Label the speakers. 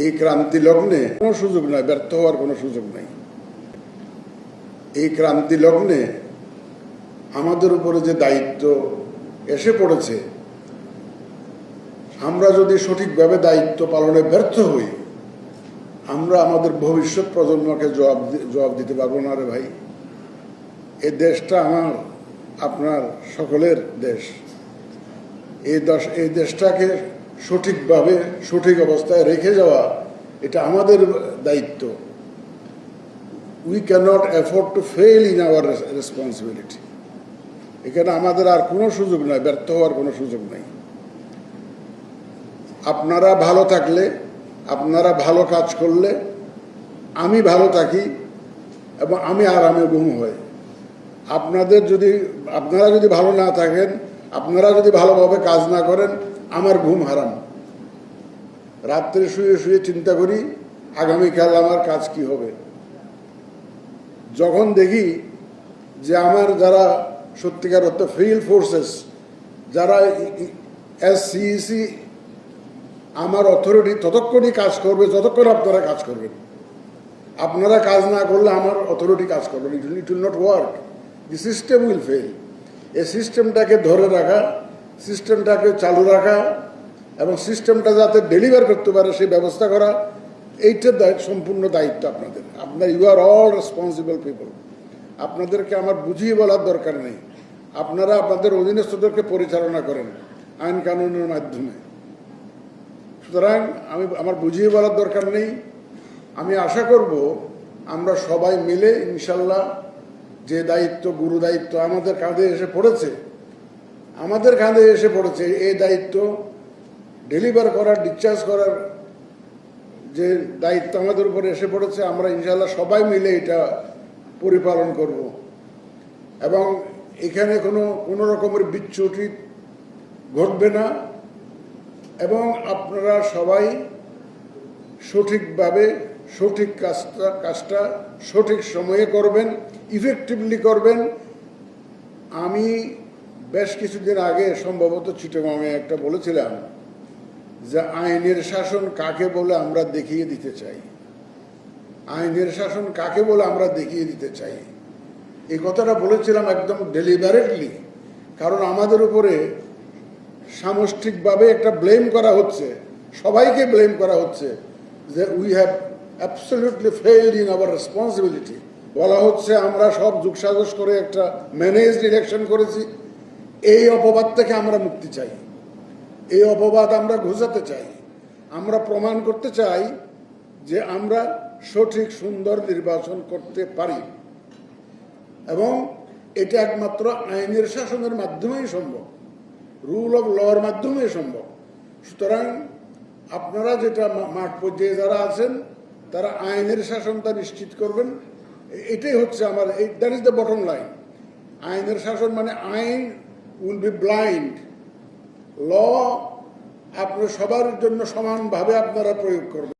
Speaker 1: এই ক্রান্তি লগ্নে কোনো সুযোগ নাই, ব্যর্থ হওয়ার কোনো সুযোগ নাই। এই ক্রান্তি লগ্নে আমাদের উপরে যে দায়িত্ব এসে পড়েছে, আমরা যদি সঠিকভাবে দায়িত্ব পালনে ব্যর্থ হই, আমরা আমাদের ভবিষ্যৎ প্রজন্মকে জবাব দিতে পারবো না রে ভাই। এই দেশটা আমার, আপনার সকলের দেশ। এই দেশটাকে সঠিকভাবে সঠিক অবস্থায় রেখে যাওয়া, এটা আমাদের দায়িত্ব। We can't afford to fail in our responsibility. এখানে আমাদের আর কোনো সুযোগ নাই, ব্যর্থ হওয়ার কোনো সুযোগ নাই। আপনারা ভালো থাকলে, আপনারা ভালো কাজ করলে আমি ভালো থাকি এবং আমি আরামে ঘুম হয়। আপনারা যদি ভালো না থাকেন, আপনারা যদি ভালোভাবে কাজ না করেন, আমার ঘুম হারাম। রাত্রে শুয়ে শুয়ে চিন্তা করি আগামীকাল আমার কাজ কি হবে। যখন দেখি যে আমার যারা সত্যিকার অর্থে ফিল্ড ফোর্সেস, যারা SCEC আমার অথরিটি ততক্ষণই কাজ করবে যতক্ষণ আপনারা কাজ করবেন। আপনারা কাজ না করলে আমার অথরিটি কাজ করবে, it will not work. The system will fail. এই সিস্টেমটাকে ধরে রাখা, সিস্টেমটাকে চালু রাখা এবং সিস্টেমটা যাতে ডেলিভার করতে পারে সেই ব্যবস্থা করা, এইটার সম্পূর্ণ দায়িত্ব আপনাদের। You are all responsible people. আপনাদেরকে আমার বুঝিয়ে বলার দরকার নেই। আপনারা আপনাদের অধীনস্থদেরকে পরিচালনা করেন আইন কানুনের মাধ্যমে। সুতরাং আমার বুঝিয়ে বলার দরকার নেই। আমি আশা করব আমরা সবাই মিলে ইনশাল্লাহ যে দায়িত্ব, গুরু দায়িত্ব আমাদের কাঁধে এসে পড়েছে, এই দায়িত্ব ডেলিভার করার, ডিসচার্জ করার যে দায়িত্ব আমাদের উপরে এসে পড়েছে, আমরা ইনশাল্লাহ সবাই মিলে এটা পরিপালন করব এবং এখানে কোনো রকমের বিচ্যুতি ঘটবে না এবং আপনারা সবাই সঠিকভাবে সঠিক কাজটা সঠিক সময়ে করবেন, ইফেক্টিভলি করবেন। আমি বেশ কিছুদিন আগে সম্ভবত চিটাগংয়ে একটা বলেছিলাম যে আইনের শাসন কাকে বলে আমরা দেখিয়ে দিতে চাই। আইনের শাসন কাকে বলে আমরা দেখিয়ে দিতে চাই, এই কথাটা বলেছিলাম একদম ডেলিবারেটলি। কারণ আমাদের উপরে সামষ্টিকভাবে একটা ব্লেম করা হচ্ছে, সবাইকে ব্লেম করা হচ্ছে যে we have absolutely failed in our responsibility. বলা হচ্ছে আমরা সব যুগসাজশ করে একটা ম্যানেজড ইলেকশন করেছি। এই অপবাদ থেকে আমরা মুক্তি চাই, এই অপবাদ আমরা ঘোচাতে চাই। আমরা প্রমাণ করতে চাই যে আমরা সঠিক সুন্দর নির্বাচন করতে পারি এবং এটা একমাত্র আইনের শাসনের মাধ্যমেই সম্ভব, রুল অফ লর মাধ্যমেই সম্ভব। সুতরাং আপনারা যেটা মাঠ পর্যায়ে যারা আছেন, তারা আইনের শাসনটা নিশ্চিত করবেন। এটাই হচ্ছে আমার, that is the bottom line. আইনের শাসন মানে আইন উইল বি ব্লাইন্ড। ল আপনার সবার জন্য সমানভাবে আপনারা প্রয়োগ করবেন।